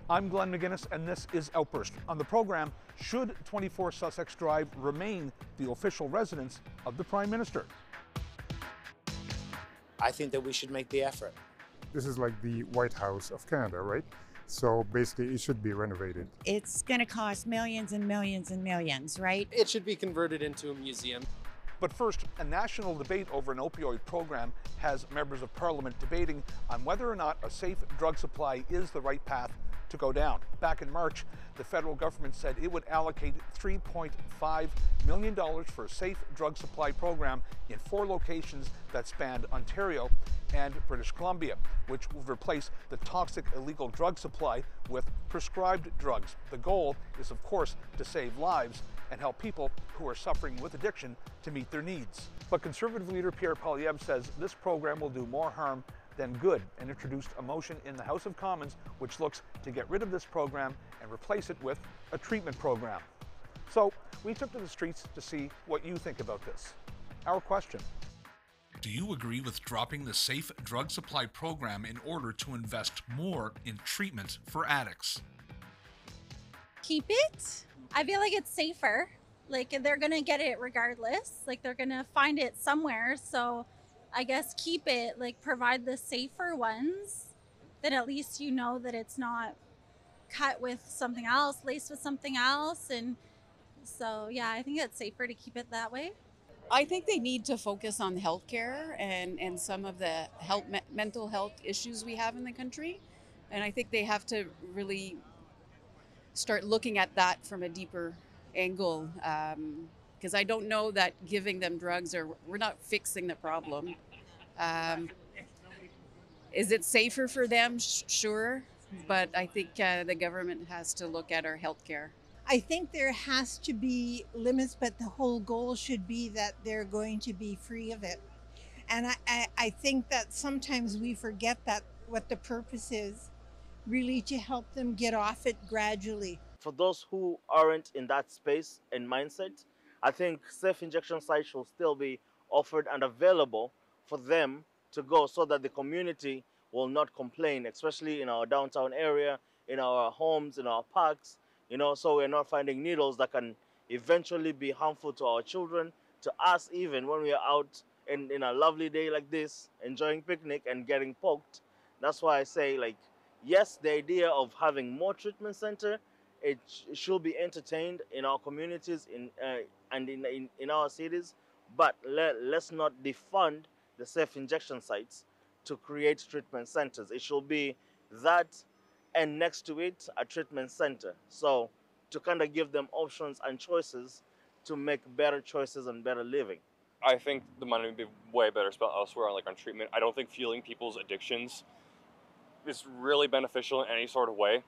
I'm Glenn McGinnis, and this is Outburst. On the program, should 24 Sussex Drive remain the official residence of the Prime Minister? I think that we should make the effort. This is like the White House of Canada, right? So basically it should be renovated. It's going to cost millions and millions and millions, right? It should be converted into a museum. But first, a national debate over an opioid program has members of Parliament debating on whether or not a safe drug supply is the right path to go down. Back in March, the federal government said it would allocate $3.5 million for a safe drug supply program in 4 locations that spanned Ontario and British Columbia, which would replace the toxic illegal drug supply with prescribed drugs. The goal is, of course, to save lives and help people who are suffering with addiction to meet their needs. But Conservative leader Pierre Poilievre says this program will do more harm than good, and introduced a motion in the House of Commons which looks to get rid of this program and replace it with a treatment program. So we took to the streets to see what you think about this. Our question: do you agree with dropping the safe drug supply program in order to invest more in treatment for addicts? Keep it. I feel like it's safer. Like, they're gonna get it regardless. Like, they're gonna find it somewhere. So I guess keep it, like, provide the safer ones, then at least you know that it's not cut with something else, laced with something else. And so, yeah, I think it's safer to keep it that way. I think they need to focus on healthcare and some of the mental health issues we have in the country. And I think they have to really start looking at that from a deeper angle. Because I don't know that giving them drugs, we're not fixing the problem. Is it safer for them? Sure. But I think the government has to look at our healthcare. I think there has to be limits, but the whole goal should be that they're going to be free of it. And I think that sometimes we forget that what the purpose is, really to help them get off it gradually. For those who aren't in that space and mindset, I think safe injection sites should still be offered and available for them to go so that the community will not complain, especially in our downtown area, in our homes, in our parks, so we're not finding needles that can eventually be harmful to our children, to us even when we are out in a lovely day like this, enjoying picnic and getting poked. That's why I say, like, yes, the idea of having more treatment center, it should be entertained in our communities and in our cities, but let's not defund the safe injection sites to create treatment centers. It should be that, and next to it, a treatment center. So to kind of give them options and choices to make better choices and better living. I think the money would be way better spent elsewhere, like on treatment. I don't think fueling people's addictions is really beneficial in any sort of way.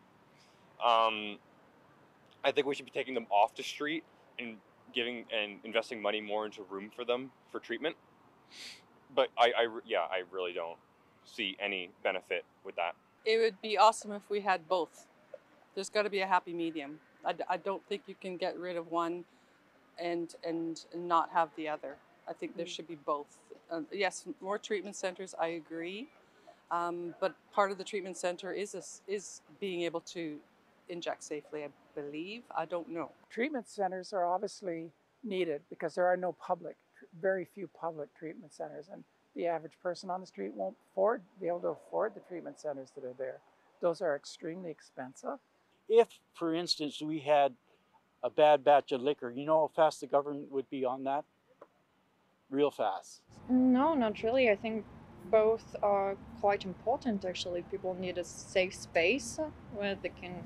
I think we should be taking them off the street and giving and investing money more into room for them for treatment. But I really don't see any benefit with that. It would be awesome if we had both. There's got to be a happy medium. I don't think you can get rid of one and not have the other. I think there should be both. Yes, more treatment centers, I agree. But part of the treatment center is being able to inject safely, I believe. I don't know. Treatment centers are obviously needed because there are very few public treatment centers, and the average person on the street won't be able to afford the treatment centers that are there. Those are extremely expensive. If, for instance, we had a bad batch of liquor, you know how fast the government would be on that? Real fast. No, not really. I think both are quite important, actually. People need a safe space where they can,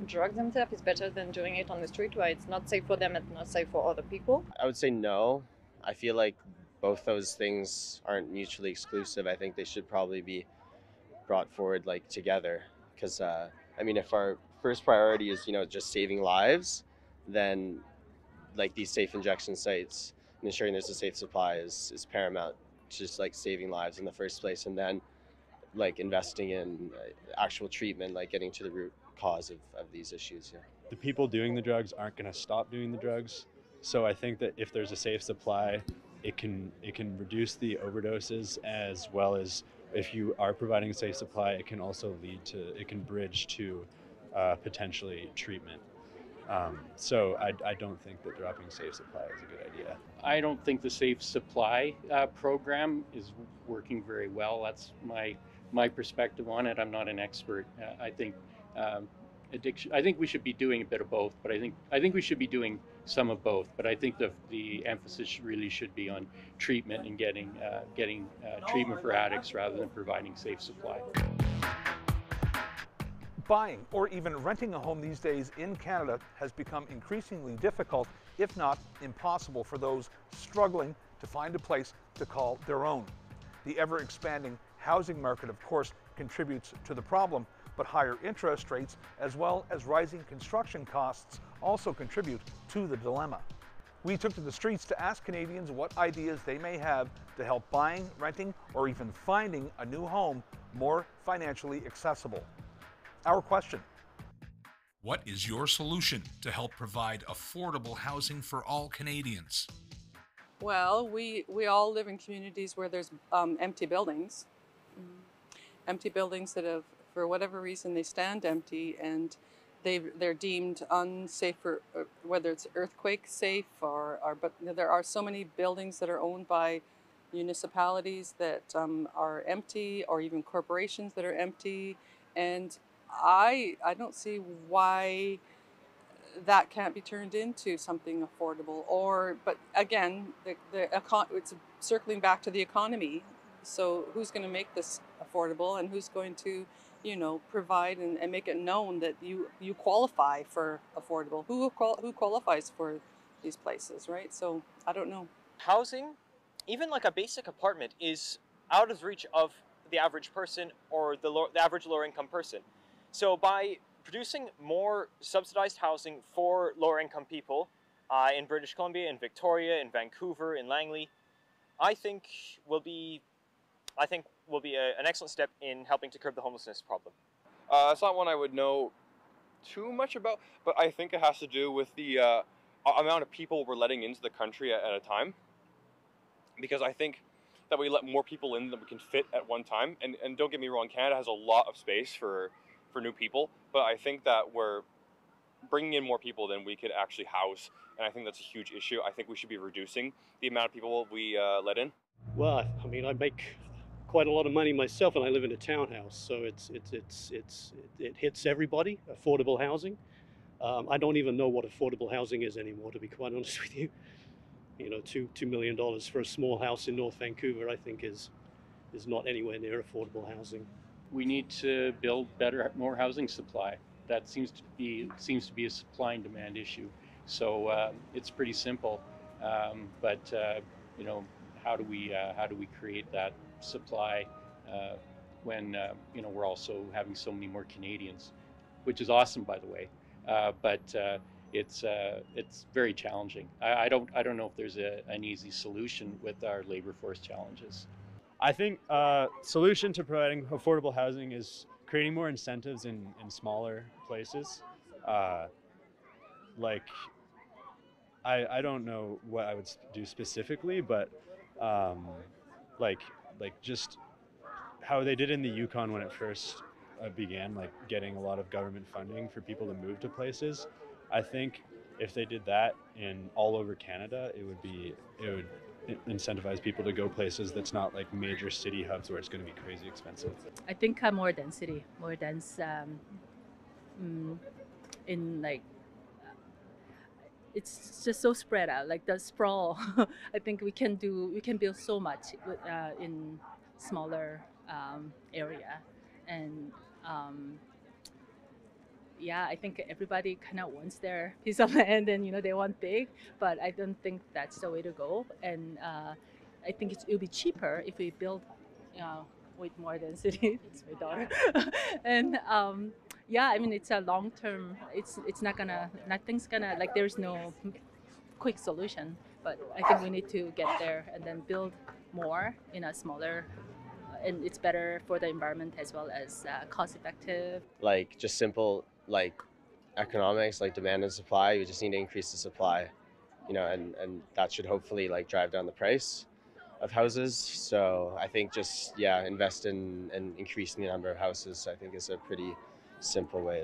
drug themselves. It's better than doing it on the street where it's not safe for them and not safe for other people. I would say no. I feel like both those things aren't mutually exclusive. I think they should probably be brought forward together, because if our first priority is just saving lives, then these safe injection sites and ensuring there's a safe supply is paramount to just saving lives in the first place, and then investing in actual treatment, getting to the root cause of these issues. Yeah. The people doing the drugs aren't going to stop doing the drugs, so I think that if there's a safe supply, it can reduce the overdoses, as well as if you are providing a safe supply, it can also bridge to potentially treatment. So I don't think that dropping safe supply is a good idea. I don't think the safe supply program is working very well. That's my perspective on it. I'm not an expert. I think addiction. I think we should be doing a bit of both, but I think we should be doing some of both. But I think the emphasis really should be on treatment and getting treatment for addicts rather than providing safe supply. Buying or even renting a home these days in Canada has become increasingly difficult, if not impossible, for those struggling to find a place to call their own. The ever-expanding housing market, of course, contributes to the problem, but higher interest rates as well as rising construction costs also contribute to the dilemma. We took to the streets to ask Canadians what ideas they may have to help buying, renting, or even finding a new home more financially accessible. Our question: what is your solution to help provide affordable housing for all Canadians? Well, we all live in communities where there's empty buildings. Empty buildings that have, for whatever reason, they stand empty and they're deemed unsafe, for, whether it's earthquake safe but there are so many buildings that are owned by municipalities that are empty, or even corporations that are empty, and I don't see why that can't be turned into something affordable. But again, it's circling back to the economy. So who's going to make this affordable, and who's going to, provide and make it known that you qualify for affordable? Who qualifies for these places, right? So I don't know. Housing, even like a basic apartment, is out of reach of the average person or the average lower income person. So by producing more subsidized housing for lower income people in British Columbia, in Victoria, in Vancouver, in Langley, I think will be an excellent step in helping to curb the homelessness problem. It's not one I would know too much about, but I think it has to do with the amount of people we're letting into the country at a time. Because I think that we let more people in than we can fit at one time. And don't get me wrong, Canada has a lot of space for new people, but I think that we're bringing in more people than we could actually house, and I think that's a huge issue. I think we should be reducing the amount of people we let in. Well, I mean, I make quite a lot of money myself, and I live in a townhouse, so it hits everybody. Affordable housing. I don't even know what affordable housing is anymore, to be quite honest with you. $2 million for a small house in North Vancouver, I think, is not anywhere near affordable housing. We need to build more housing supply. That seems to be a supply and demand issue. So it's pretty simple, but how do we create that supply when we're also having so many more Canadians, which is awesome, by the way. But it's very challenging. I don't know if there's an easy solution with our labor force challenges. I think solution to providing affordable housing is creating more incentives in smaller places. I don't know what I would do specifically, but like just how they did in the Yukon when it first began, like getting a lot of government funding for people to move to places. I think if they did that in all over Canada, it would incentivize people to go places that's not like major city hubs where it's going to be crazy expensive. I think more density, more dense in like it's just so spread out, like the sprawl. I think we can build so much in smaller area, and yeah, I think everybody kind of wants their piece of land, and they want big, but I don't think that's the way to go. And I think it'll be cheaper if we build, with more density. It's my daughter, and yeah, I mean it's a long term. Nothing's gonna like. There's no quick solution, but I think we need to get there and then build more in a smaller. And it's better for the environment as well as cost effective. Like just simple economics, like demand and supply. We just need to increase the supply, and that should hopefully drive down the price of houses. So I think just invest in increasing the number of houses. I think is a pretty simple way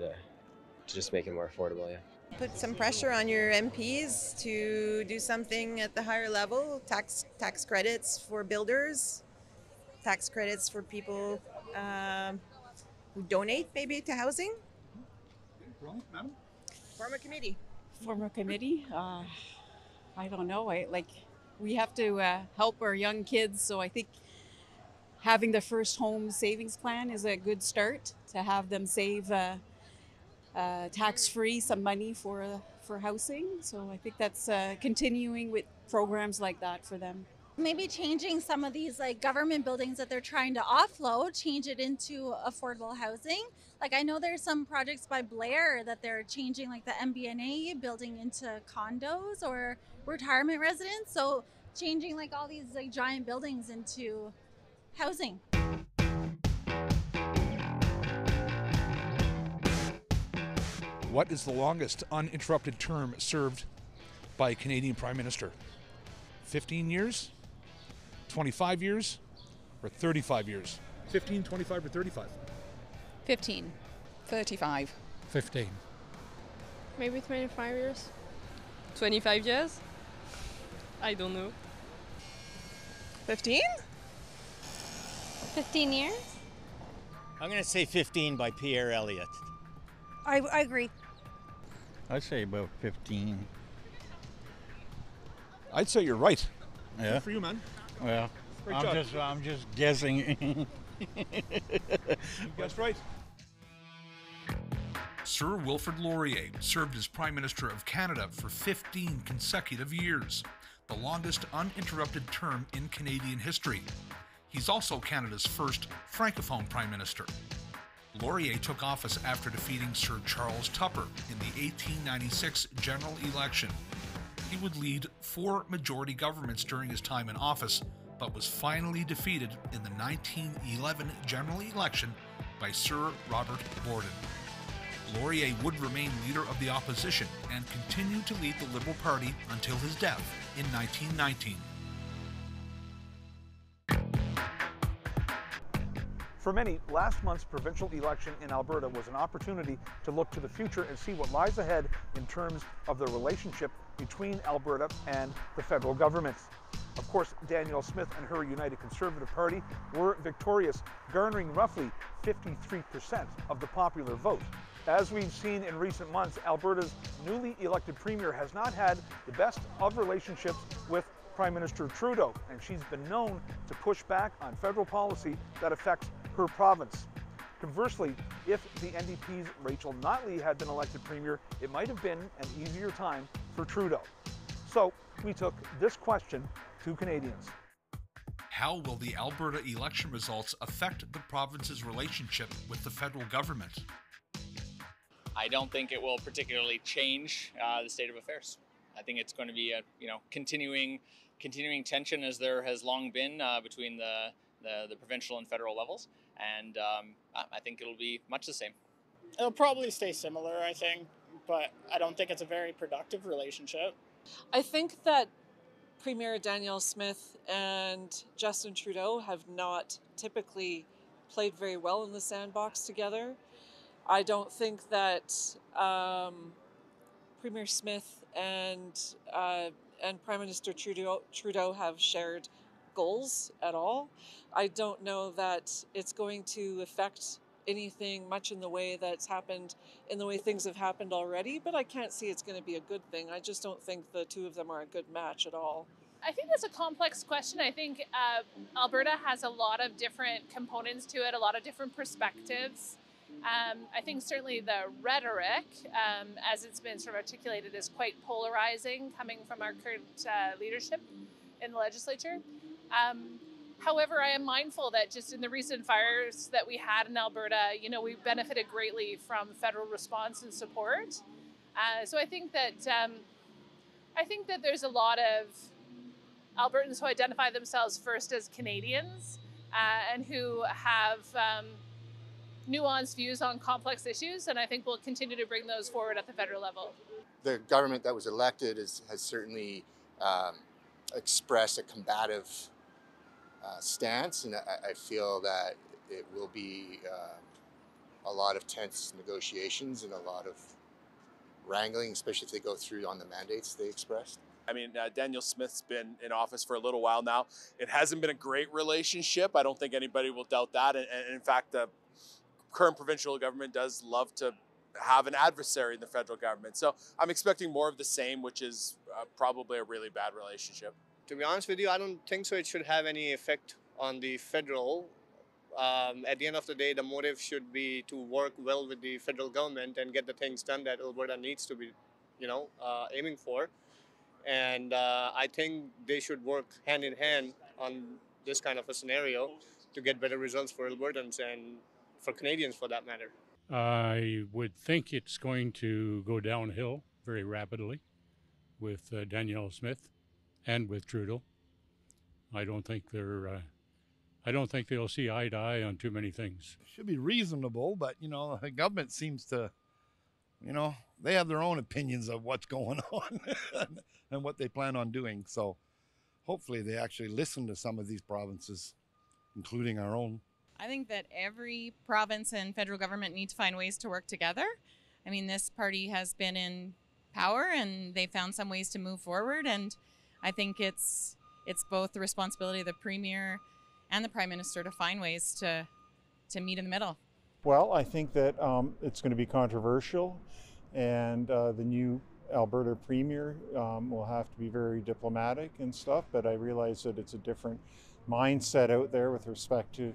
just make it more affordable. Yeah. Put some pressure on your MPs to do something at the higher level. Tax credits for builders, tax credits for people who donate maybe to housing. Form a committee. Form a committee? I don't know. We have to help our young kids, so I think having the first home savings plan is a good start to have them save tax-free some money for housing. So I think that's continuing with programs like that for them. Maybe changing some of these like government buildings that they're trying to offload, change it into affordable housing. Like I know there's some projects by Blair that they're changing like the MBNA building into condos or retirement residents. So changing like all these like giant buildings into housing. What is the longest uninterrupted term served by a Canadian Prime Minister? 15 years? 25 years? Or 35 years? 15, 25, or 35? 15. 35. 15. Maybe 25 years. 25 years? I don't know. 15? 15 years? I'm going to say 15 by Pierre Elliott. I agree. I'd say about 15. I'd say you're right. Yeah. Good for you, man. Well, Great job. I'm just guessing. You guessed right. Sir Wilfrid Laurier served as Prime Minister of Canada for 15 consecutive years, the longest uninterrupted term in Canadian history. He's also Canada's first Francophone Prime Minister. Laurier took office after defeating Sir Charles Tupper in the 1896 general election. He would lead 4 majority governments during his time in office, but was finally defeated in the 1911 general election by Sir Robert Borden. Laurier would remain leader of the opposition and continue to lead the Liberal Party until his death in 1919. For many, last month's provincial election in Alberta was an opportunity to look to the future and see what lies ahead in terms of the relationship between Alberta and the federal government. Of course, Danielle Smith and her United Conservative Party were victorious, garnering roughly 53% of the popular vote. As we've seen in recent months, Alberta's newly elected premier has not had the best of relationships with Prime Minister Trudeau, and she's been known to push back on federal policy that affects her province. Conversely, if the NDP's Rachel Notley had been elected premier, it might have been an easier time for Trudeau. So we took this question to Canadians. How will the Alberta election results affect the province's relationship with the federal government? I don't think it will particularly change the state of affairs. I think it's going to be a continuing tension as there has long been between the provincial and federal levels, and I think it'll be much the same. It'll probably stay similar, I think, but I don't think it's a very productive relationship. I think that Premier Danielle Smith and Justin Trudeau have not typically played very well in the sandbox together. I don't think that Premier Smith and Prime Minister Trudeau have shared goals at all. I don't know that it's going to affect anything much in the way that's happened, in the way things have happened already, but I can't see it's going to be a good thing. I just don't think the two of them are a good match at all. I think that's a complex question. I think Alberta has a lot of different components to it, a lot of different perspectives. I think certainly the rhetoric, as it's been sort of articulated, is quite polarizing coming from our current leadership in the legislature. However, I am mindful that just in the recent fires that we had in Alberta, we benefited greatly from federal response and support. So I think that there's a lot of Albertans who identify themselves first as Canadians and who have nuanced views on complex issues, and I think we'll continue to bring those forward at the federal level. The government that was elected has certainly expressed a combative stance, and I feel that it will be a lot of tense negotiations and a lot of wrangling, especially if they go through on the mandates they expressed. I mean, Daniel Smith's been in office for a little while now. It hasn't been a great relationship. I don't think anybody will doubt that. And in fact, the current provincial government does love to have an adversary in the federal government. So I'm expecting more of the same, which is probably a really bad relationship. To be honest with you, I don't think so. It should have any effect on the federal. At the end of the day, the motive should be to work well with the federal government and get the things done that Alberta needs to be, aiming for. And I think they should work hand in hand on this kind of a scenario to get better results for Albertans and for Canadians for that matter. I would think it's going to go downhill very rapidly with Danielle Smith and with Trudeau. I don't think they'll see eye to eye on too many things. Should be reasonable, but the government seems to, they have their own opinions of what's going on and what they plan on doing. So hopefully they actually listen to some of these provinces, including our own. I think that every province and federal government need to find ways to work together. I mean, this party has been in power and they found some ways to move forward. And I think it's both the responsibility of the Premier and the Prime Minister to find ways to meet in the middle. Well, I think that it's going to be controversial, and the new Alberta Premier will have to be very diplomatic and stuff, but I realize that it's a different mindset out there with respect to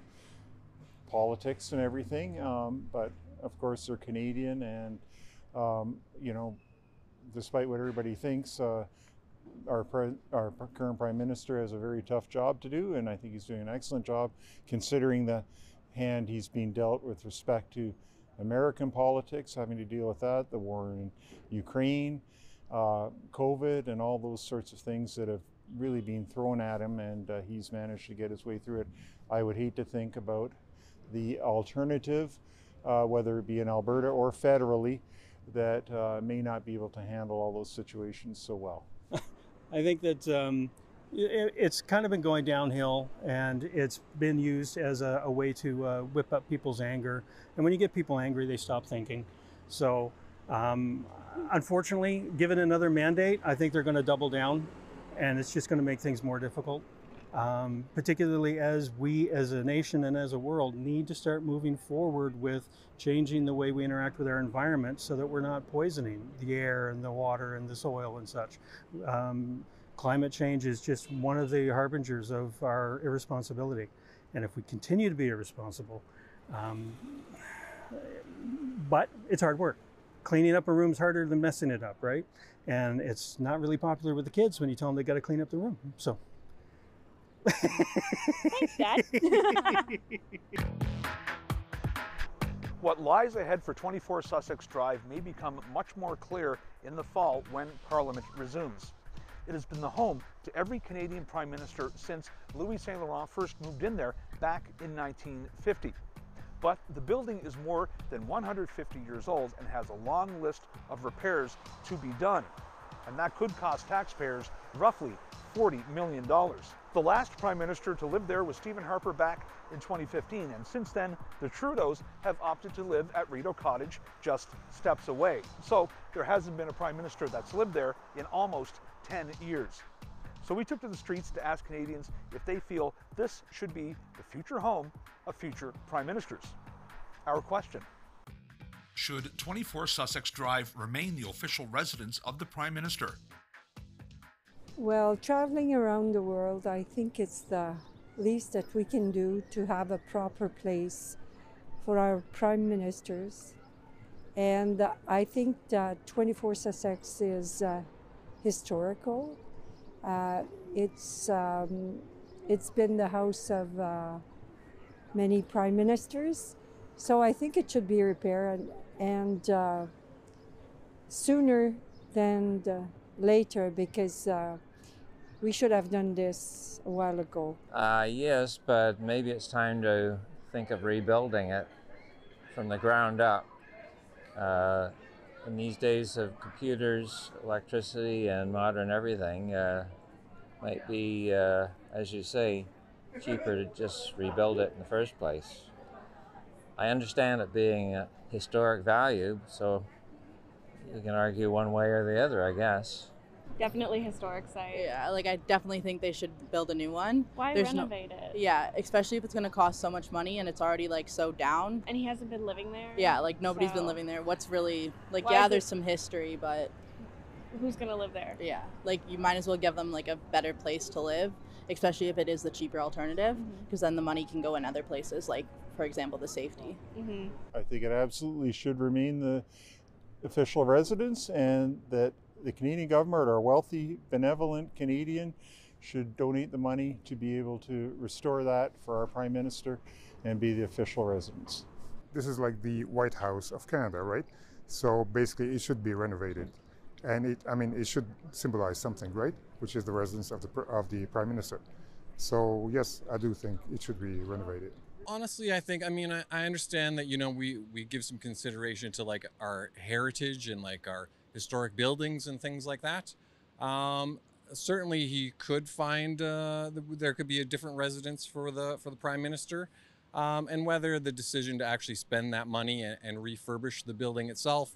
politics and everything, but of course they're Canadian, and despite what everybody thinks, our current Prime Minister has a very tough job to do, and I think he's doing an excellent job considering the hand he's being dealt with respect to American politics, having to deal with that, the war in Ukraine, COVID, and all those sorts of things that have really been thrown at him, and he's managed to get his way through it. I would hate to think about the alternative, whether it be in Alberta or federally, that may not be able to handle all those situations so well. I think that it's kind of been going downhill, and it's been used as a way to whip up people's anger. And when you get people angry, they stop thinking. So unfortunately, given another mandate, I think they're going to double down, and it's just going to make things more difficult. Particularly as we as a nation and as a world need to start moving forward with changing the way we interact with our environment so that we're not poisoning the air and the water and the soil and such. Climate change is just one of the harbingers of our irresponsibility. And if we continue to be irresponsible, but it's hard work. Cleaning up a room's harder than messing it up, right? And it's not really popular with the kids when you tell them they got to clean up the room. So. Thanks, Dad. What lies ahead for 24 Sussex Drive may become much more clear in the fall when Parliament resumes. It has been the home to every Canadian Prime Minister since Louis Saint Laurent first moved in there back in 1950. But the building is more than 150 years old and has a long list of repairs to be done. And that could cost taxpayers roughly $40 million. The last Prime Minister to live there was Stephen Harper back in 2015, and since then, the Trudeaus have opted to live at Rideau Cottage just steps away. So there hasn't been a Prime Minister that's lived there in almost 10 years. So we took to the streets to ask Canadians if they feel this should be the future home of future Prime Ministers. Our question: should 24 Sussex Drive remain the official residence of the Prime Minister? Well, traveling around the world, I think it's the least that we can do to have a proper place for our prime ministers. And I think that 24 Sussex is historical. It's been the house of many prime ministers. So I think it should be repaired, and sooner than later, because we should have done this a while ago. Yes, but maybe it's time to think of rebuilding it from the ground up. In these days of computers, electricity, and modern everything, might be, as you say, cheaper to just rebuild it in the first place. I understand it being a historic value, so you can argue one way or the other, I guess. Definitely historic site. Yeah, like I definitely think they should build a new one. Why renovate it? Yeah, especially if it's going to cost so much money and it's already like so down. And he hasn't been living there? Yeah, like nobody's been So- living there. What's really, like, Why yeah, is there's it- some history, but Who's gonna live there? yeah, like you might as well give them like a better place to live, especially if it is the cheaper alternative, because then the money can go in other places, like for example, the safety. I think it absolutely should remain the official residence, and that the Canadian government, our wealthy, benevolent Canadian, should donate the money to be able to restore that for our Prime Minister and be the official residence. This is like the White House of Canada, right? So basically it should be renovated. And it should symbolize something, right? Which is the residence of the Prime Minister. So yes, I do think it should be renovated. Honestly, I understand that, we give some consideration to like our heritage and like our historic buildings and things like that. Certainly he could find, there could be a different residence for the Prime Minister. And whether the decision to actually spend that money and refurbish the building itself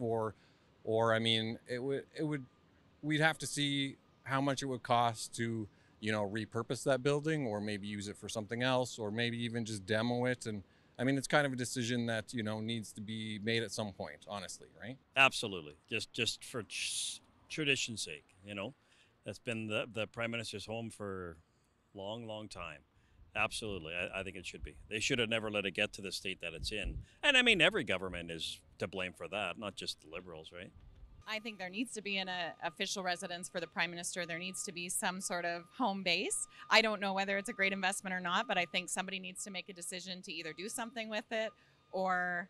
we'd have to see how much it would cost to, repurpose that building, or maybe use it for something else, or maybe even just demo it. And it's kind of a decision that, needs to be made at some point, honestly, right? Absolutely. Just for tradition's sake, That's been the Prime Minister's home for a long, long time. Absolutely. I think it should be. They should have never let it get to the state that it's in. And every government is to blame for that, not just the Liberals, right? I think there needs to be an official residence for the Prime Minister. There needs to be some sort of home base. I don't know whether it's a great investment or not, but I think somebody needs to make a decision to either do something with it or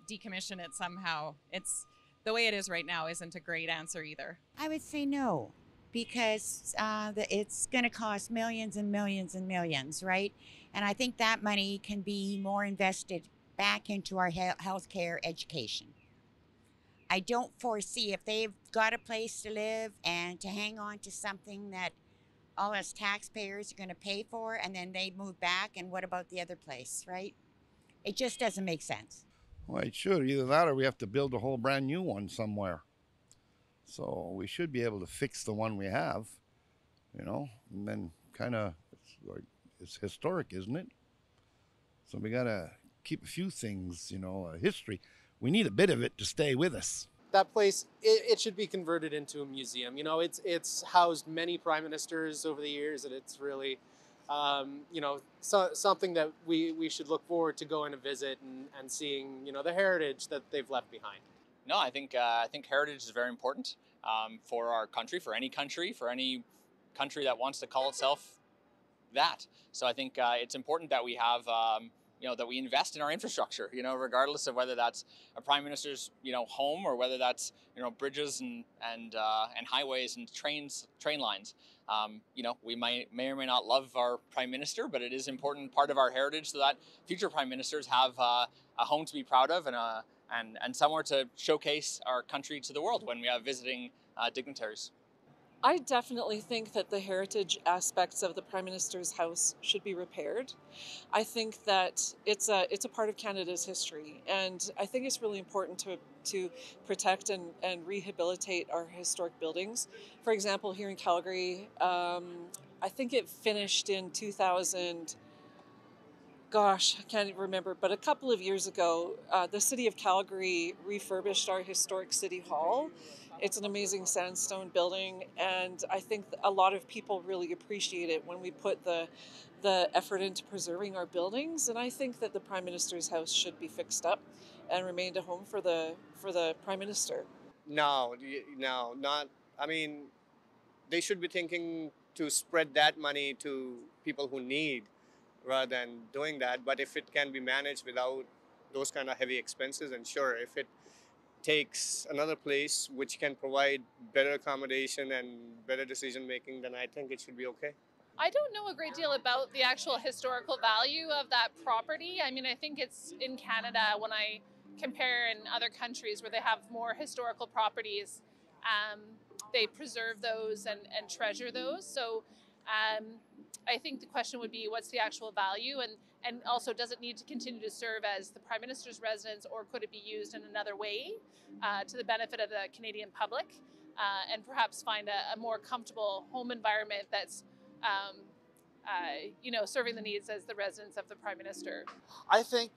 decommission it somehow. It's the way it is right now isn't a great answer either. I would say no, because it's going to cost millions and millions and millions, right? And I think that money can be more invested back into our healthcare education. I don't foresee, if they've got a place to live and to hang on to something that all us taxpayers are going to pay for, and then they move back, and what about the other place, right? It just doesn't make sense. Well, it should. Either that or we have to build a whole brand new one somewhere. So we should be able to fix the one we have, and then kind of, it's historic, isn't it? So we got to keep a few things, history. We need a bit of it to stay with us. That place, it should be converted into a museum. It's housed many prime ministers over the years, and it's really, something that we should look forward to going to visit and seeing, the heritage that they've left behind. No, I think heritage is very important for our country, for any country that wants to call itself that. So I think it's important that we have, that we invest in our infrastructure, regardless of whether that's a prime minister's, home, or whether that's, bridges and highways and train lines. We may or may not love our prime minister, but it is an important part of our heritage so that future prime ministers have a home to be proud of and somewhere to showcase our country to the world when we have visiting dignitaries. I definitely think that the heritage aspects of the Prime Minister's house should be repaired. I think that it's a part of Canada's history, and I think it's really important to protect and rehabilitate our historic buildings. For example, here in Calgary, I think it finished in 2000. Gosh, I can't even remember, but a couple of years ago, the City of Calgary refurbished our historic City Hall. It's an amazing sandstone building, and I think a lot of people really appreciate it when we put the effort into preserving our buildings. And I think that the Prime Minister's house should be fixed up and remained a home for the Prime Minister. No, not. They should be thinking to spread that money to people who need, rather than doing that. But if it can be managed without those kind of heavy expenses, and sure, if it takes another place which can provide better accommodation and better decision making, then I think it should be okay. I don't know a great deal about the actual historical value of that property. I think it's in Canada, when I compare in other countries where they have more historical properties, they preserve those and treasure those. So I think the question would be, what's the actual value, and also, does it need to continue to serve as the Prime Minister's residence, or could it be used in another way to the benefit of the Canadian public, and perhaps find a more comfortable home environment that's serving the needs as the residence of the Prime Minister? I think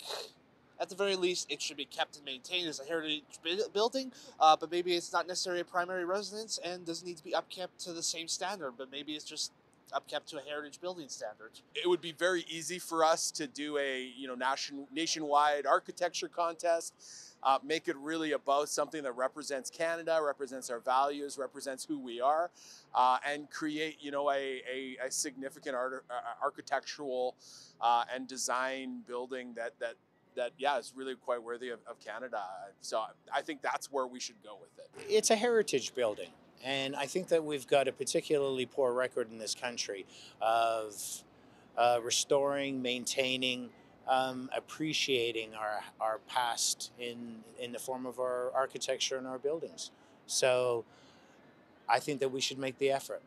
at the very least it should be kept and maintained as a heritage building, but maybe it's not necessarily a primary residence and doesn't need to be upkept to the same standard, but maybe it's just upkept to a heritage building standard. It would be very easy for us to do a nationwide architecture contest, make it really about something that represents Canada, represents our values, represents who we are, and create a significant architectural and design building that is really quite worthy of Canada. So I think that's where we should go with it. It's a heritage building. And I think that we've got a particularly poor record in this country of restoring, maintaining, appreciating our past in the form of our architecture and our buildings. So I think that we should make the effort.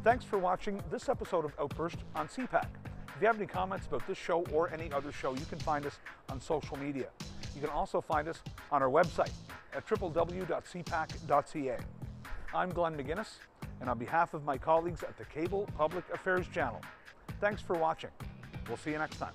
Thanks for watching this episode of Outburst on CPAC. If you have any comments about this show or any other show, you can find us on social media. You can also find us on our website at www.cpac.ca. I'm Glenn McGuinness, and on behalf of my colleagues at the Cable Public Affairs Channel, thanks for watching. We'll see you next time.